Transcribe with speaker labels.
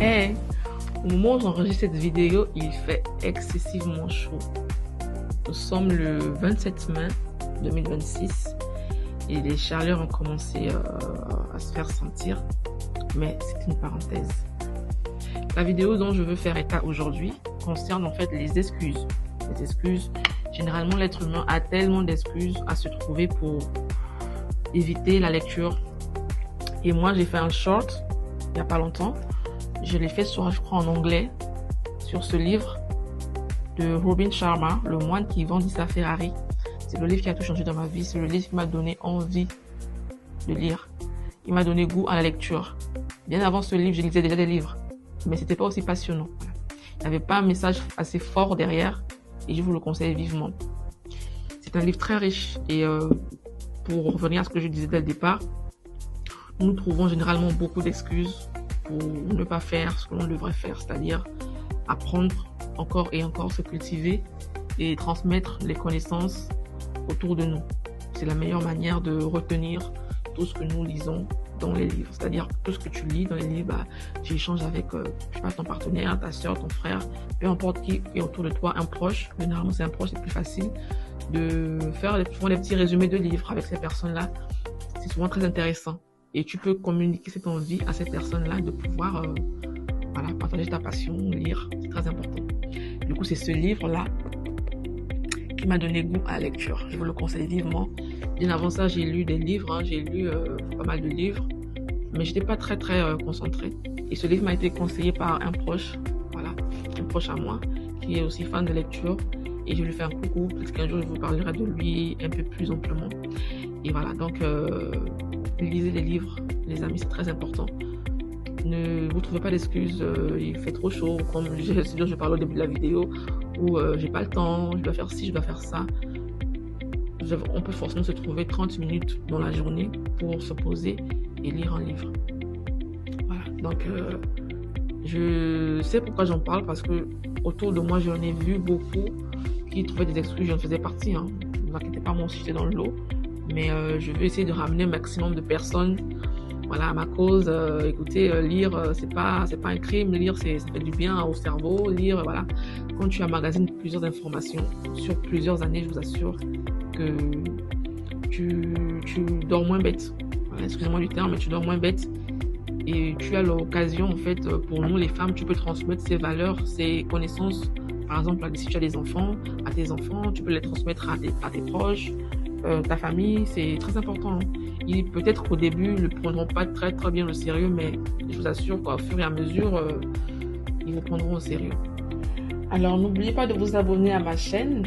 Speaker 1: Hey, au moment où j'enregistre cette vidéo, il fait excessivement chaud. Nous sommes le 27 mai 2026 et les chaleurs ont commencé à se faire sentir, mais c'est une parenthèse. La vidéo dont je veux faire état aujourd'hui concerne en fait les excuses. Les excuses, généralement l'être humain a tellement d'excuses à se trouver pour éviter la lecture. Et moi j'ai fait un short il n'y a pas longtemps. Je l'ai fait sur, je crois en anglais, sur ce livre de Robin Sharma, Le moine qui vendit sa Ferrari. C'est le livre qui a tout changé dans ma vie. C'est le livre qui m'a donné envie de lire. Il m'a donné goût à la lecture. Bien avant ce livre, je lisais déjà des livres, mais c'était pas aussi passionnant. Il n'y avait pas un message assez fort derrière et je vous le conseille vivement. C'est un livre très riche et pour revenir à ce que je disais dès le départ, nous trouvons généralement beaucoup d'excuses pour ne pas faire ce que l'on devrait faire, c'est-à-dire apprendre encore et encore, se cultiver et transmettre les connaissances autour de nous. C'est la meilleure manière de retenir tout ce que nous lisons dans les livres, c'est-à-dire tout ce que tu lis dans les livres, tu échanges avec je sais pas, ton partenaire, ta soeur, ton frère, peu importe qui est autour de toi, un proche. Généralement c'est un proche, c'est plus facile de faire souvent des petits résumés de livres avec ces personnes-là. C'est souvent très intéressant. Et tu peux communiquer cette envie à cette personne-là de pouvoir voilà, partager ta passion, lire. C'est très important. Du coup, c'est ce livre-là qui m'a donné goût à la lecture. Je vous le conseille vivement. Bien avant ça, j'ai lu des livres. J'ai lu pas mal de livres. Mais je n'étais pas très concentrée. Et ce livre m'a été conseillé par un proche. Voilà, un proche à moi qui est aussi fan de lecture. Et je lui fais un coucou parce qu'un jour, je vous parlerai de lui un peu plus amplement. Et voilà, donc lisez les livres, les amis, c'est très important. Ne vous trouvez pas d'excuses, il fait trop chaud, comme je parle au début de la vidéo, ou j'ai pas le temps, je dois faire ci, je dois faire ça. On peut forcément se trouver 30 minutes dans la journée pour se poser et lire un livre. Voilà, donc je sais pourquoi j'en parle, parce que autour de moi, j'en ai vu beaucoup qui trouvaient des excuses, j'en faisais partie, hein. Ne vous inquiétez pas, moi aussi j'étais dans le lot. Mais je veux essayer de ramener un maximum de personnes, voilà, à ma cause. Écoutez, lire, c'est pas un crime. Lire, ça fait du bien au cerveau. Lire, voilà. Quand tu emmagasines plusieurs informations sur plusieurs années, je vous assure que tu dors moins bête. Voilà, excusez-moi du terme, mais tu dors moins bête. Et tu as l'occasion, en fait, pour nous les femmes, tu peux transmettre ces valeurs, ces connaissances. Par exemple, si tu as des enfants, à tes enfants, tu peux les transmettre à tes proches. Ta famille, c'est très important. Peut-être qu'au début, ils ne prendront pas très bien au sérieux, mais je vous assure qu'au fur et à mesure, ils vous prendront au sérieux. Alors, n'oubliez pas de vous abonner à ma chaîne